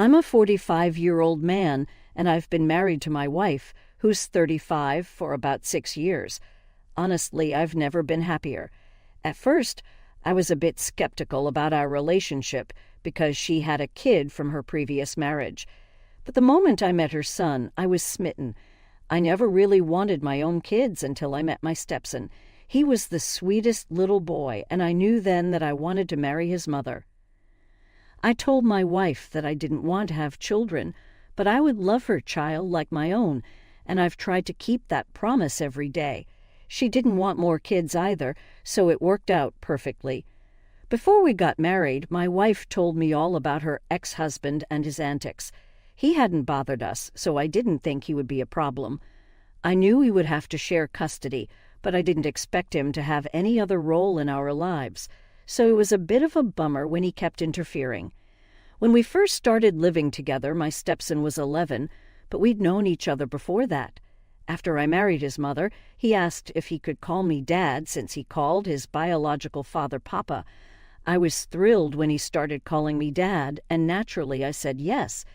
I'm a 45-year-old man, and I've been married to my wife, who's 35, for about 6 years. Honestly, I've never been happier. At first, I was a bit skeptical about our relationship because she had a kid from her previous marriage. But the moment I met her son, I was smitten. I never really wanted my own kids until I met my stepson. He was the sweetest little boy, and I knew then that I wanted to marry his mother. I told my wife that I didn't want to have children, but I would love her child like my own, and I've tried to keep that promise every day. She didn't want more kids either, so it worked out perfectly. Before we got married, my wife told me all about her ex-husband and his antics. He hadn't bothered us, so I didn't think he would be a problem. I knew we would have to share custody, but I didn't expect him to have any other role in our lives, so it was a bit of a bummer when he kept interfering. When we first started living together, my stepson was 11, but we'd known each other before that. After I married his mother, he asked if he could call me Dad since he called his biological father Papa. I was thrilled when he started calling me Dad, and naturally I said yes.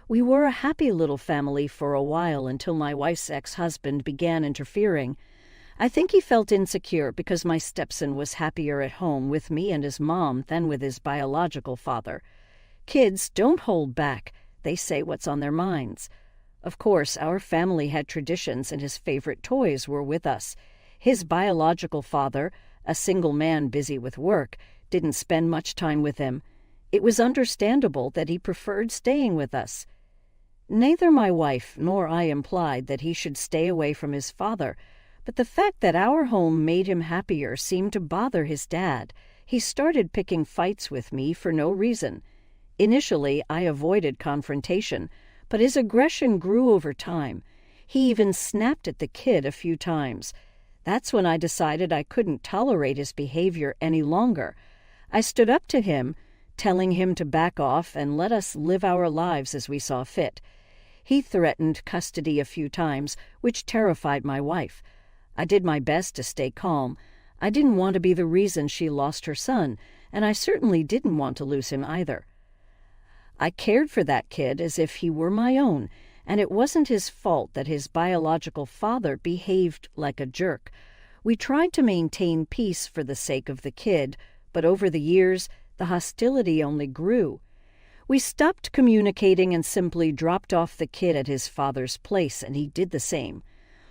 We were a happy little family for a while until my wife's ex-husband began interfering. I think he felt insecure because my stepson was happier at home with me and his mom than with his biological father. Kids don't hold back. They say what's on their minds. Of course, our family had traditions and his favorite toys were with us. His biological father, a single man busy with work, didn't spend much time with him. It was understandable that he preferred staying with us. Neither my wife nor I implied that he should stay away from his father, but the fact that our home made him happier seemed to bother his dad. He started picking fights with me for no reason. Initially, I avoided confrontation, but his aggression grew over time. He even snapped at the kid a few times. That's when I decided I couldn't tolerate his behavior any longer. I stood up to him, telling him to back off and let us live our lives as we saw fit. He threatened custody a few times, which terrified my wife. I did my best to stay calm. I didn't want to be the reason she lost her son, and I certainly didn't want to lose him either. I cared for that kid as if he were my own, and it wasn't his fault that his biological father behaved like a jerk. We tried to maintain peace for the sake of the kid, but over the years, the hostility only grew. We stopped communicating and simply dropped off the kid at his father's place, and he did the same.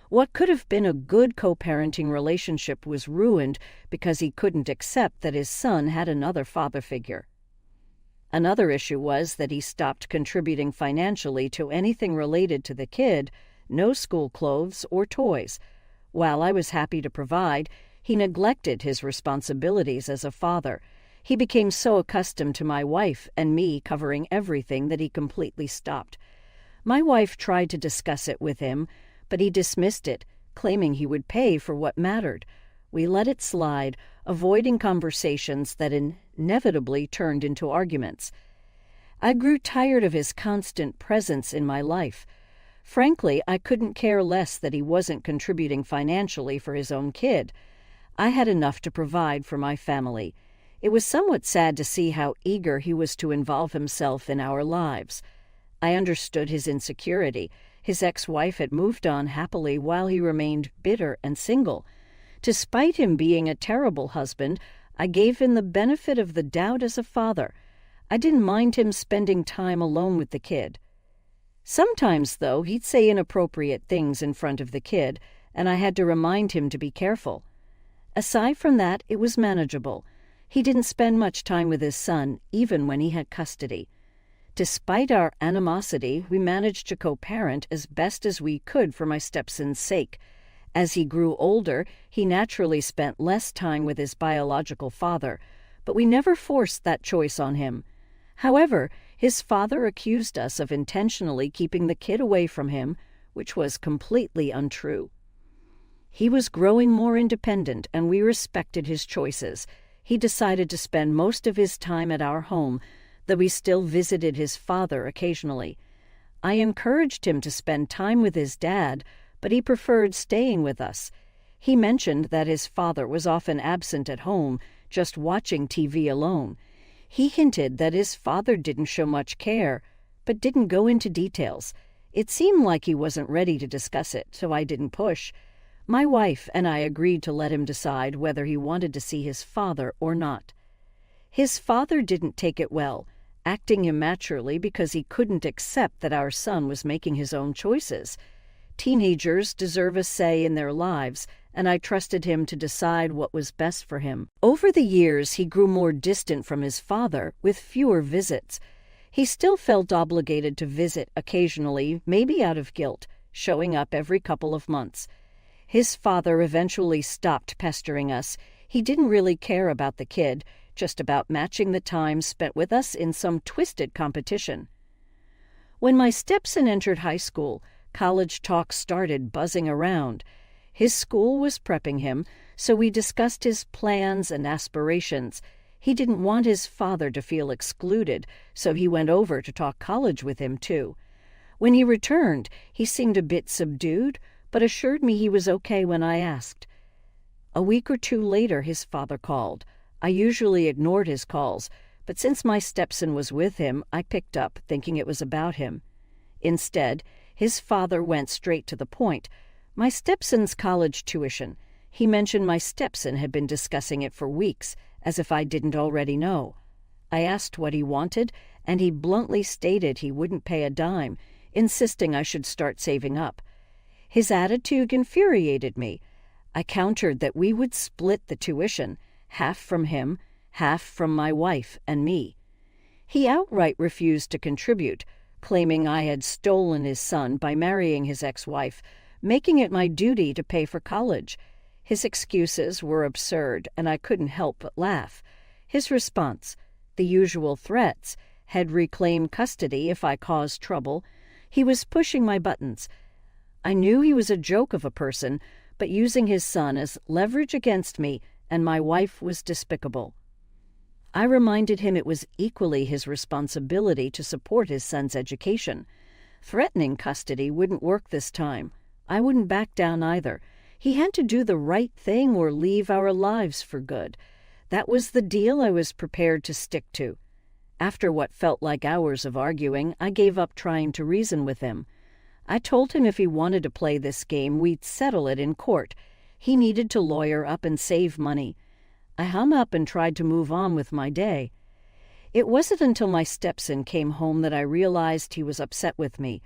What could have been a good co-parenting relationship was ruined because he couldn't accept that his son had another father figure. Another issue was that he stopped contributing financially to anything related to the kid, no school clothes or toys. While I was happy to provide, he neglected his responsibilities as a father. He became so accustomed to my wife and me covering everything that he completely stopped. My wife tried to discuss it with him, but he dismissed it, claiming he would pay for what mattered. We let it slide, avoiding conversations that inevitably turned into arguments. I grew tired of his constant presence in my life. Frankly, I couldn't care less that he wasn't contributing financially for his own kid. I had enough to provide for my family. It was somewhat sad to see how eager he was to involve himself in our lives. I understood his insecurity. His ex-wife had moved on happily while he remained bitter and single. Despite him being a terrible husband, I gave him the benefit of the doubt as a father. I didn't mind him spending time alone with the kid. Sometimes, though, he'd say inappropriate things in front of the kid, and I had to remind him to be careful. Aside from that, it was manageable. He didn't spend much time with his son, even when he had custody. Despite our animosity, we managed to co-parent as best as we could for my stepson's sake. As he grew older, he naturally spent less time with his biological father, but we never forced that choice on him. However, his father accused us of intentionally keeping the kid away from him, which was completely untrue. He was growing more independent, and we respected his choices. He decided to spend most of his time at our home, though he still visited his father occasionally. I encouraged him to spend time with his dad, but he preferred staying with us. He mentioned that his father was often absent at home, just watching TV alone. He hinted that his father didn't show much care, but didn't go into details. It seemed like he wasn't ready to discuss it, so I didn't push. My wife and I agreed to let him decide whether he wanted to see his father or not. His father didn't take it well, acting immaturely because he couldn't accept that our son was making his own choices. Teenagers deserve a say in their lives, and I trusted him to decide what was best for him. Over the years, he grew more distant from his father, with fewer visits. He still felt obligated to visit occasionally, maybe out of guilt, showing up every couple of months. His father eventually stopped pestering us. He didn't really care about the kid, just about matching the time spent with us in some twisted competition. When my stepson entered high school, college talk started buzzing around. His school was prepping him, so we discussed his plans and aspirations. He didn't want his father to feel excluded, so he went over to talk college with him, too. When he returned, he seemed a bit subdued, but assured me he was okay when I asked. A week or two later, his father called. I usually ignored his calls, but since my stepson was with him, I picked up, thinking it was about him. Instead, his father went straight to the point. My stepson's college tuition. He mentioned my stepson had been discussing it for weeks, as if I didn't already know. I asked what he wanted, and he bluntly stated he wouldn't pay a dime, insisting I should start saving up. His attitude infuriated me. I countered that we would split the tuition, half from him, half from my wife and me. He outright refused to contribute, claiming I had stolen his son by marrying his ex-wife, making it my duty to pay for college. His excuses were absurd, and I couldn't help but laugh. His response, the usual threats, had reclaimed custody if I caused trouble. He was pushing my buttons. I knew he was a joke of a person, but using his son as leverage against me and my wife was despicable. I reminded him it was equally his responsibility to support his son's education. Threatening custody wouldn't work this time. I wouldn't back down either. He had to do the right thing or leave our lives for good. That was the deal I was prepared to stick to. After what felt like hours of arguing, I gave up trying to reason with him. I told him if he wanted to play this game, we'd settle it in court. He needed to lawyer up and save money. I hung up and tried to move on with my day. It wasn't until my stepson came home that I realized he was upset with me.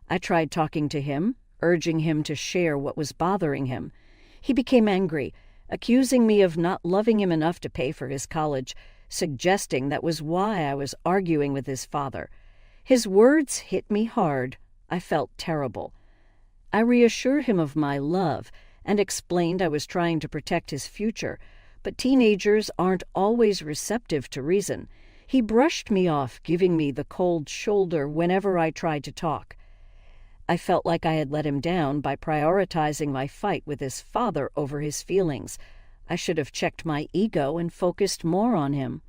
I tried talking to him, urging him to share what was bothering him. He became angry, accusing me of not loving him enough to pay for his college, suggesting that was why I was arguing with his father. His words hit me hard. I felt terrible. I reassured him of my love and explained I was trying to protect his future, but teenagers aren't always receptive to reason. He brushed me off, giving me the cold shoulder whenever I tried to talk. I felt like I had let him down by prioritizing my fight with his father over his feelings. I should have checked my ego and focused more on him.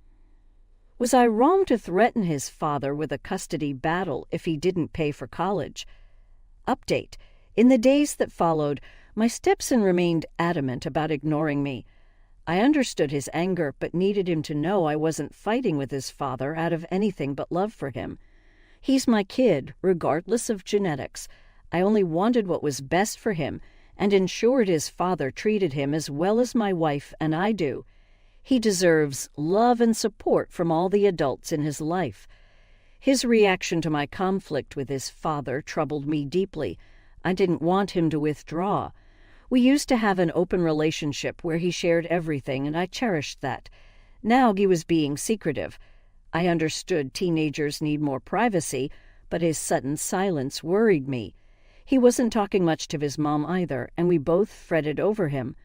Was I wrong to threaten his father with a custody battle if he didn't pay for college? Update. In the days that followed, my stepson remained adamant about ignoring me. I understood his anger, but needed him to know I wasn't fighting with his father out of anything but love for him. He's my kid, regardless of genetics. I only wanted what was best for him and ensured his father treated him as well as my wife and I do. He deserves love and support from all the adults in his life. His reaction to my conflict with his father troubled me deeply. I didn't want him to withdraw. We used to have an open relationship where he shared everything, and I cherished that. Now he was being secretive. I understood teenagers need more privacy, but his sudden silence worried me. He wasn't talking much to his mom either, and we both fretted over him.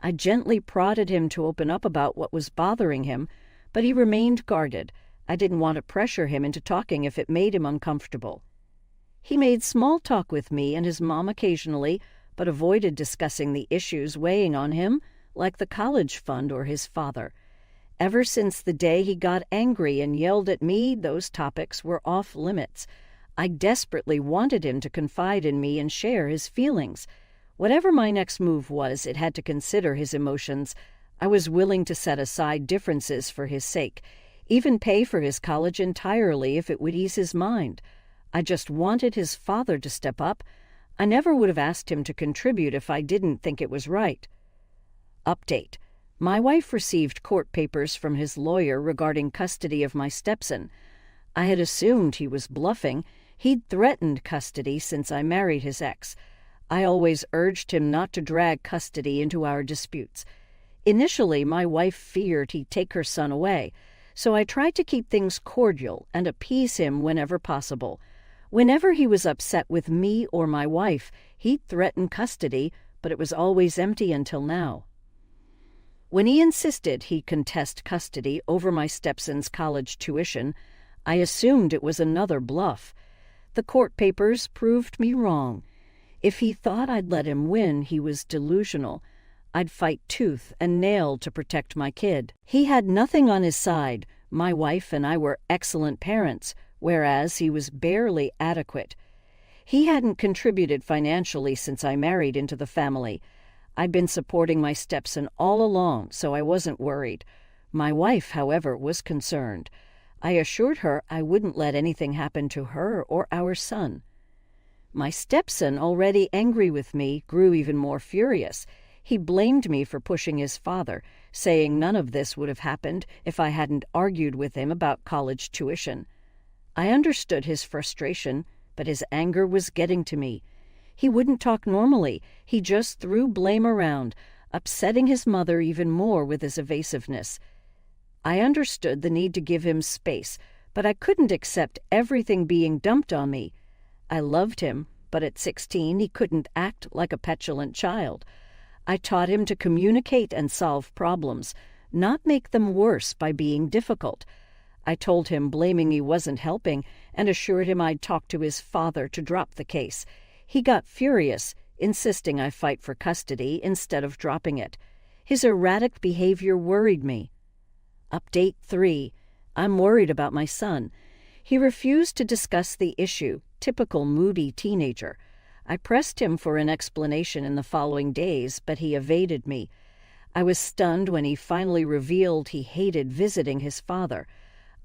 I gently prodded him to open up about what was bothering him, but he remained guarded. I didn't want to pressure him into talking if it made him uncomfortable. He made small talk with me and his mom occasionally, but avoided discussing the issues weighing on him, like the college fund or his father. Ever since the day he got angry and yelled at me, those topics were off limits. I desperately wanted him to confide in me and share his feelings. Whatever my next move was, it had to consider his emotions. I was willing to set aside differences for his sake, even pay for his college entirely if it would ease his mind. I just wanted his father to step up. I never would have asked him to contribute if I didn't think it was right. Update. My wife received court papers from his lawyer regarding custody of my stepson. I had assumed he was bluffing. He'd threatened custody since I married his ex. I always urged him not to drag custody into our disputes. Initially, my wife feared he'd take her son away, so I tried to keep things cordial and appease him whenever possible. Whenever he was upset with me or my wife, he'd threaten custody, but it was always empty until now. When he insisted he'd contest custody over my stepson's college tuition, I assumed it was another bluff. The court papers proved me wrong. If he thought I'd let him win, he was delusional. I'd fight tooth and nail to protect my kid. He had nothing on his side. My wife and I were excellent parents, whereas he was barely adequate. He hadn't contributed financially since I married into the family. I'd been supporting my stepson all along, so I wasn't worried. My wife, however, was concerned. I assured her I wouldn't let anything happen to her or our son. My stepson, already angry with me, grew even more furious. He blamed me for pushing his father, saying none of this would have happened if I hadn't argued with him about college tuition. I understood his frustration, but his anger was getting to me. He wouldn't talk normally. He just threw blame around, upsetting his mother even more with his evasiveness. I understood the need to give him space, but I couldn't accept everything being dumped on me. I loved him, but at 16 he couldn't act like a petulant child. I taught him to communicate and solve problems, not make them worse by being difficult. I told him blaming me wasn't helping and assured him I'd talk to his father to drop the case. He got furious, insisting I fight for custody instead of dropping it. His erratic behavior worried me. Update 3. I'm worried about my son. He refused to discuss the issue, typical moody teenager. I pressed him for an explanation in the following days, but he evaded me. I was stunned when he finally revealed he hated visiting his father.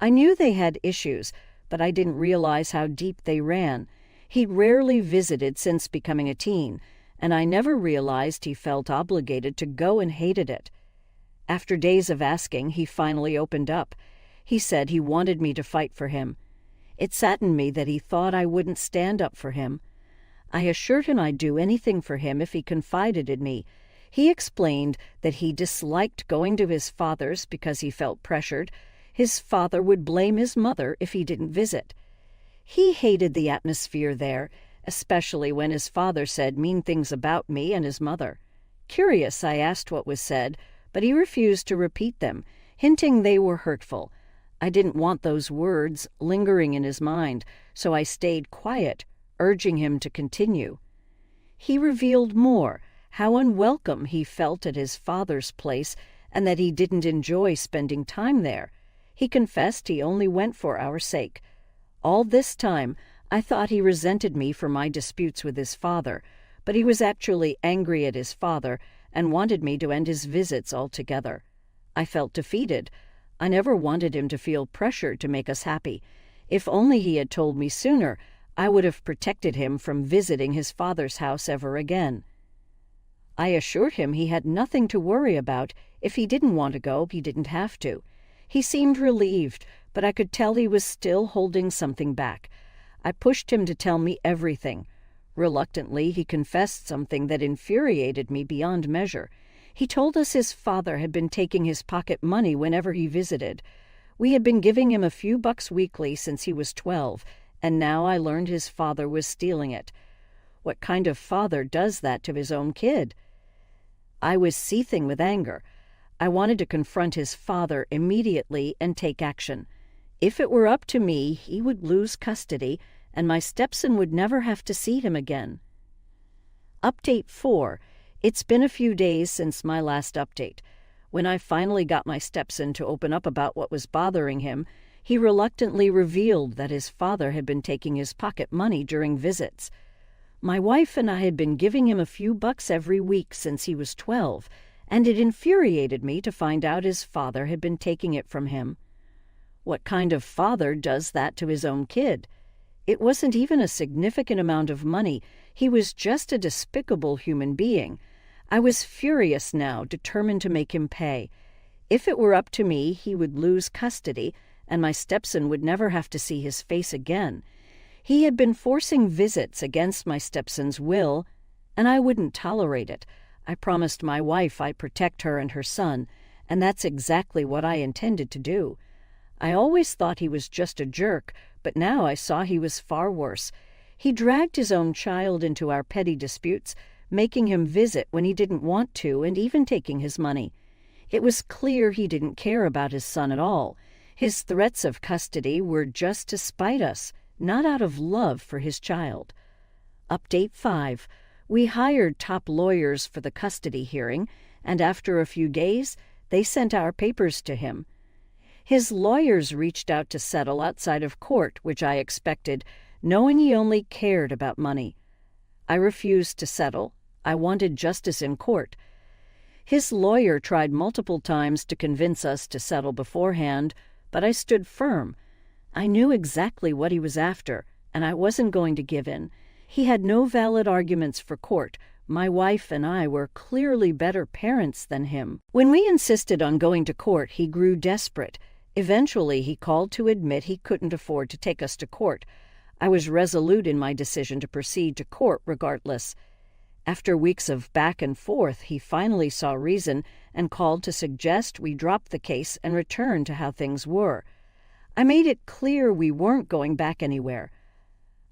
I knew they had issues, but I didn't realize how deep they ran. He'd rarely visited since becoming a teen, and I never realized he felt obligated to go and hated it. After days of asking, he finally opened up. He said he wanted me to fight for him. It saddened me that he thought I wouldn't stand up for him. I assured him I'd do anything for him if he confided in me. He explained that he disliked going to his father's because he felt pressured. His father would blame his mother if he didn't visit. He hated the atmosphere there, especially when his father said mean things about me and his mother. Curious, I asked what was said, but he refused to repeat them, hinting they were hurtful. I didn't want those words lingering in his mind, so I stayed quiet, urging him to continue. He revealed more, how unwelcome he felt at his father's place and that he didn't enjoy spending time there. He confessed he only went for our sake. All this time, I thought he resented me for my disputes with his father, but he was actually angry at his father and wanted me to end his visits altogether. I felt defeated. I never wanted him to feel pressured to make us happy. If only he had told me sooner, I would have protected him from visiting his father's house ever again. I assured him he had nothing to worry about. If he didn't want to go, he didn't have to. He seemed relieved, but I could tell he was still holding something back. I pushed him to tell me everything. Reluctantly, he confessed something that infuriated me beyond measure. He told us his father had been taking his pocket money whenever he visited. We had been giving him a few bucks weekly since he was 12, and now I learned his father was stealing it. What kind of father does that to his own kid? I was seething with anger. I wanted to confront his father immediately and take action. If it were up to me, he would lose custody, and my stepson would never have to see him again. Update 4. It's been a few days since my last update. When I finally got my stepson to open up about what was bothering him, he reluctantly revealed that his father had been taking his pocket money during visits. My wife and I had been giving him a few bucks every week since he was 12, and it infuriated me to find out his father had been taking it from him. What kind of father does that to his own kid? It wasn't even a significant amount of money. He was just a despicable human being. I was furious now, determined to make him pay. If it were up to me, he would lose custody, and my stepson would never have to see his face again. He had been forcing visits against my stepson's will, and I wouldn't tolerate it. I promised my wife I'd protect her and her son, and that's exactly what I intended to do. I always thought he was just a jerk, but now I saw he was far worse. He dragged his own child into our petty disputes, making him visit when he didn't want to, and even taking his money. It was clear he didn't care about his son at all. His threats of custody were just to spite us, not out of love for his child. Update 5. We hired top lawyers for the custody hearing, and after a few days, they sent our papers to him. His lawyers reached out to settle outside of court, which I expected, knowing he only cared about money. I refused to settle. I wanted justice in court. His lawyer tried multiple times to convince us to settle beforehand, but I stood firm. I knew exactly what he was after, and I wasn't going to give in. He had no valid arguments for court. My wife and I were clearly better parents than him. When we insisted on going to court, he grew desperate. Eventually, he called to admit he couldn't afford to take us to court. I was resolute in my decision to proceed to court regardless. After weeks of back and forth, he finally saw reason and called to suggest we drop the case and return to how things were. I made it clear we weren't going back anywhere.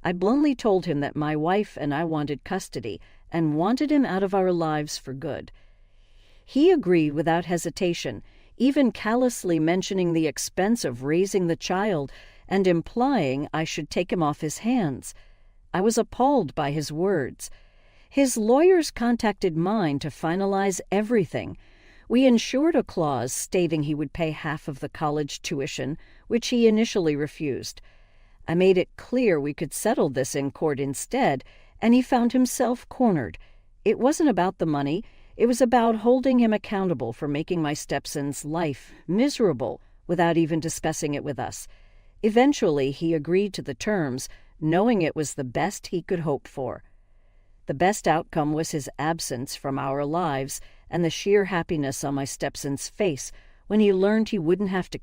I bluntly told him that my wife and I wanted custody and wanted him out of our lives for good. He agreed without hesitation, even callously mentioning the expense of raising the child and implying I should take him off his hands. I was appalled by his words. His lawyers contacted mine to finalize everything. We ensured a clause stating he would pay half of the college tuition, which he initially refused. I made it clear we could settle this in court instead, and he found himself cornered. It wasn't about the money. It was about holding him accountable for making my stepson's life miserable without even discussing it with us. Eventually, he agreed to the terms, knowing it was the best he could hope for. The best outcome was his absence from our lives and the sheer happiness on my stepson's face when he learned he wouldn't have to